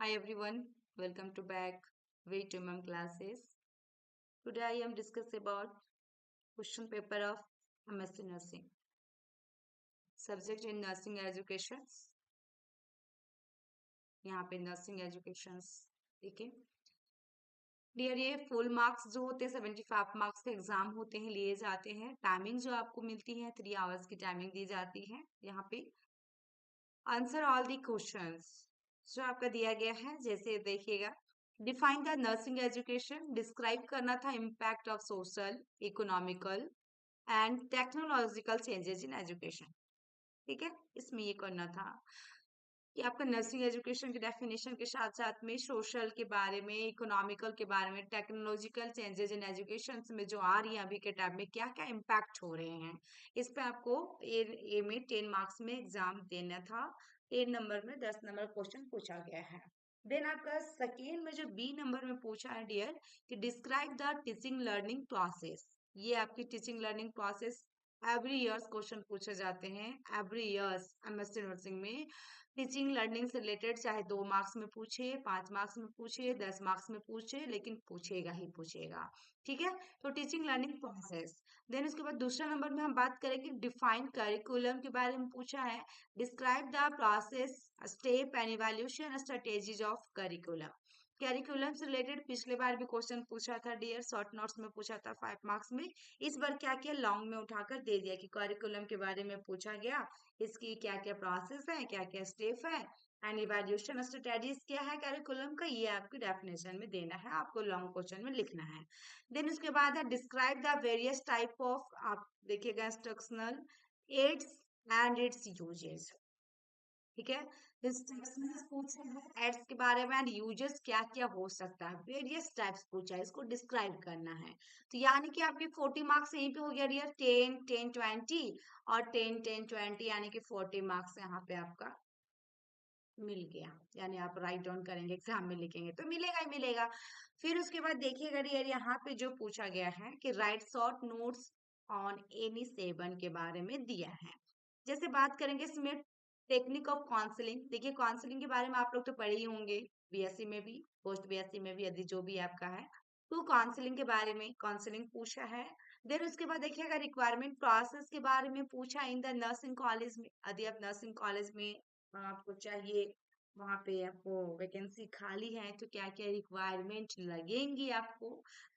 Hi everyone, welcome to back way to mom classes. Today I am discuss about question paper of MSc Nursing. Subject in nursing education. यहाँ पे nursing education देखिए dear ये full marks जो होते हैं 75 marks के exam होते हैं लिए जाते हैं। टाइमिंग जो आपको मिलती है 3 आवर्स की टाइमिंग दी जाती है। यहाँ पे आंसर ऑल दी क्वेश्चंस जो आपका दिया गया है जैसे देखिएगा define the nursing education describe करना था impact of social economical and technological changes in education. ठीक है, इसमें ये करना था कि आपका नर्सिंग एजुकेशन की डेफिनेशन के साथ साथ में सोशल के बारे में इकोनॉमिकल के बारे में टेक्नोलॉजिकल चेंजेस इन एजुकेशन में जो आ रही है अभी के टाइम में क्या क्या इम्पैक्ट हो रहे हैं इस पे आपको ए में 10 मार्क्स में एग्जाम देना था। 10 नंबर में 10 नंबर क्वेश्चन पूछा गया है। देन आपका सेकेंड में जो बी नंबर में पूछा है डियर कि describe the teaching learning process. ये आपकी teaching learning process every years question पूछे जाते हैं। एवरी ईयर्स एमएससी नर्सिंग में टीचिंग लर्निंग से रिलेटेड चाहे 2 मार्क्स में पूछे 5 मार्क्स में पूछे 10 मार्क्स में पूछे लेकिन पूछेगा ही पूछेगा। ठीक है, तो टीचिंग लर्निंग प्रोसेस। देन उसके बाद दूसरा नंबर में हम बात करेंगे डिफाइन करिकुलम के बारे में पूछा है। Describe the process step and evaluation strategies of curriculum. Curriculum से रिलेटेड पिछले बार भी क्वेश्चन पूछा था डियर, शॉर्ट नोट्स में पूछा था 5 मार्क्स में। इस बार क्या किया लॉन्ग में उठाकर दे दिया कि करिकुलम के बारे में पूछा गया, इसकी क्या क्या प्रोसेस है क्या क्या स्टेप है एंड इवैल्यूएशन स्ट्रेटेजीज क्या है करिकुलम का, ये आपकी डेफिनेशन में देना है, आपको लॉन्ग क्वेश्चन में लिखना है। देन उसके बाद है describe the various type of, आप देखिएगा instructional aids and its uses. ठीक है, इंस्ट्रक्शंस पूछे हैं एड्स के बारे में एंड यूजेस क्या क्या हो सकता है, वेरियस टाइप्स पूछा है, इसको डिस्क्राइब करना है। तो यानी कि आपके 40 मार्क्स यहीं पे हो गया डियर, 10 10 20 और 10 10 20 यानी कि 40 मार्क्स यहाँ पे आपका मिल गया। यानी आप राइट डाउन करेंगे एग्जाम में लिखेंगे तो मिलेगा ही मिलेगा। फिर उसके बाद देखिएगा डियर यहाँ पे जो पूछा गया है कि right short notes on any seven के बारे में दिया है। जैसे बात करेंगे इसमें टेक्निक ऑफ काउंसलिंग, देखिए काउंसलिंग के बारे में आप लोग तो पढ़े ही होंगे, बीएससी में भी पोस्ट बीएससी में भी यदि जो भी आपका है तो काउंसलिंग के बारे में काउंसलिंग पूछा है। देन उसके बाद देखिएगा रिक्वायरमेंट प्रोसेस के बारे में पूछा इन द नर्सिंग कॉलेज में, यदि आप नर्सिंग कॉलेज में आपको चाहिए वहां पे आपको वैकेंसी खाली है तो क्या क्या रिक्वायरमेंट लगेंगी आपको,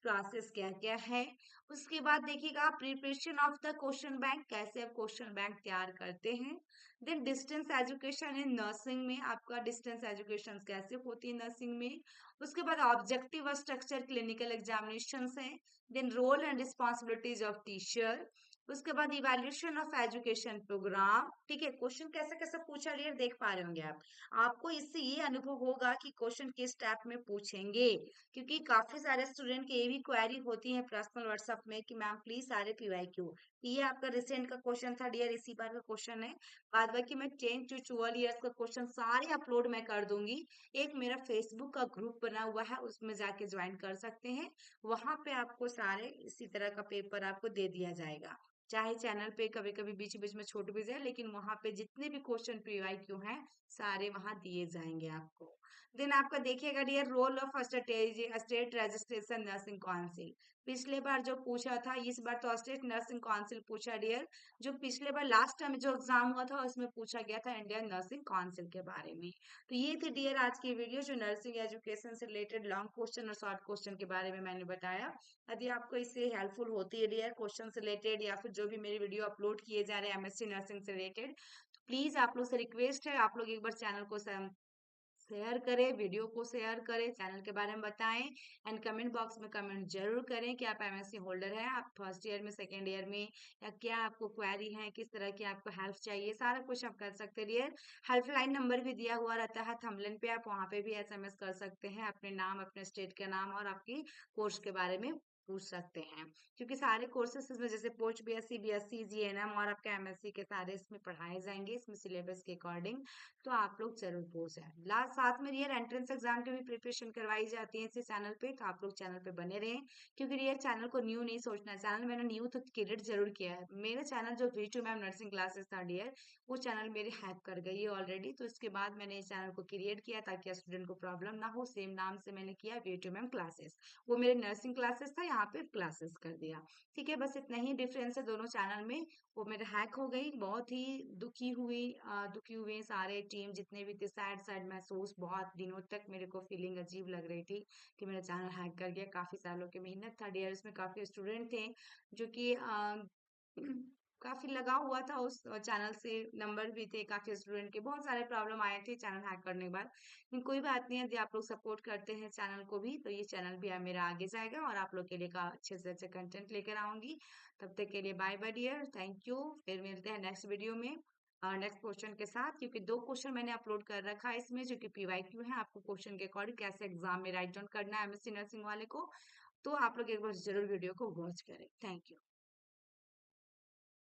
प्रोसेस क्या क्या है। उसके बाद देखिएगा preparation of the question bank, कैसे आप क्वेश्चन बैंक तैयार करते हैं। Then distance education in nursing में आपका डिस्टेंस एजुकेशन कैसे होती है नर्सिंग में। उसके बाद ऑब्जेक्टिव स्ट्रक्चर क्लिनिकल एग्जामिनेशन है। Then role and responsibilities of teacher. उसके बाद इवैल्यूएशन ऑफ एजुकेशन प्रोग्राम। ठीक है, क्वेश्चन कैसे कैसे पूछा रही है देख पा रहे होंगे आप। आपको इससे ये अनुभव होगा कि क्वेश्चन किस टाइप में पूछेंगे, क्योंकि काफी सारे स्टूडेंट की ये भी क्वेरी होती है पर्सनल व्हाट्सएप में कि मैम प्लीज सारे पीवाईक्यू। ये आपका रिसेंट का क्वेश्चन था डियर, इसी बार का क्वेश्चन है। बाद बाकी मैं 10 to 12 ईयर्स का क्वेश्चन सारे अपलोड मैं कर दूंगी। एक मेरा फेसबुक का ग्रुप बना हुआ है उसमें जाके ज्वाइन कर सकते हैं, वहां पे आपको सारे इसी तरह का पेपर आपको दे दिया जाएगा। चाहे चैनल पे कभी कभी बीच बीच में छोट भी जाए लेकिन वहां पे जितने भी क्वेश्चन पीवाईक्यू हैं सारे वहां दिए जाएंगे आपको। देन आपका देखिएगा dear role of strategy state registration nursing council. पिछले बार जो पूछा था इस बार तो स्टेट नर्सिंग काउंसिल पूछा डियर। जो पिछले बार लास्ट टाइम जो एग्जाम हुआ था उसमें पूछा गया था इंडियन नर्सिंग काउंसिल के बारे में। तो ये थी डियर आज की वीडियो जो नर्सिंग एजुकेशन से रिलेटेड लॉन्ग क्वेश्चन और शॉर्ट क्वेश्चन के बारे में मैंने बताया। यदि आपको इससे हेल्पफुल होती है डियर क्वेश्चन से रिलेटेड या फिर जो भी मेरी वीडियो अपलोड किए जा रहे हैं एमएससी नर्सिंग से रिलेटेड, तो प्लीज आप लोग से रिक्वेस्ट है आप लोग एक बार चैनल को शेयर करें, वीडियो को शेयर करें, चैनल के बारे में बताएं एंड कमेंट बॉक्स में कमेंट जरूर करें कि आप एमएससी होल्डर हैं, आप फर्स्ट ईयर में सेकेंड ईयर में, या क्या आपको क्वेरी है, किस तरह की आपको हेल्प चाहिए, सारा कुछ आप कर सकते हैं। हेल्पलाइन नंबर भी दिया हुआ रहता है थंबनेल पे, आप वहाँ पे भी एसएमएस कर सकते हैं अपने नाम अपने स्टेट का नाम और आपकी कोर्स के बारे में पूछ सकते हैं, क्योंकि सारे कोर्सेस इसमें जैसे पोस्ट बीएससी, बीएससी, जीएनएम और आपके एमएससी के सारे इसमें पढ़ाए जाएंगे इसमें सिलेबस के अकॉर्डिंग। तो आप लोग जरूर पूछ जाए। लास्ट साथ में रियर एंट्रेंस एग्जाम की भी प्रिपरेशन करवाई जाती है इसी चैनल पे, तो आप लोग चैनल पे बने रहें, क्योंकि रियर चैनल को न्यू नहीं सोचना। चैनल मैंने न्यू तो क्रिएट जरूर किया है। मेरा चैनल जो V2 मैम नर्सिंग क्लासेस था डियर, वो चैनल मेरे हैक कर गई है ऑलरेडी। तो इसके बाद मैंने इस चैनल को क्रिएट किया ताकि स्टूडेंट को प्रॉब्लम ना हो। सेम नाम से मैंने किया V2 मैम क्लासेस। वो मेरे नर्सिंग क्लासेस था, यहाँ पे क्लासेस कर दिया। ठीक है, बस इतना ही डिफरेंस है दोनों चैनल में। वो मेरे हैक हो गई, बहुत ही दुखी हुए सारे टीम जितने भी थे। सैड सैड महसूस, बहुत दिनों तक मेरे को फीलिंग अजीब लग रही थी कि मेरा चैनल हैक कर गया। काफी सालों की मेहनत था डियर, इसमें काफी स्टूडेंट थे जो कि काफी लगा हुआ था उस चैनल से। नंबर भी थे काफी स्टूडेंट के। बहुत सारे प्रॉब्लम आए थे चैनल हैक करने के बाद, लेकिन कोई बात नहीं है। यदि आप लोग सपोर्ट करते हैं चैनल को भी, तो ये चैनल भी मेरा आगे जाएगा और आप लोग के लिए का अच्छे से अच्छे कंटेंट लेकर आऊंगी। तब तक के लिए bye bye dear, thank you. फिर मिलते हैं नेक्स्ट वीडियो में नेक्स्ट क्वेश्चन के साथ, क्योंकि 2 क्वेश्चन मैंने अपलोड कर रखा है इसमें जो कि PYQ है। आपको क्वेश्चन के अकॉर्डिंग कैसे एग्जाम में राइट डाउन करना है एमएससी नर्सिंग वाले को। तो आप लोग एक बार जरूर वीडियो को वॉच करें। Thank you.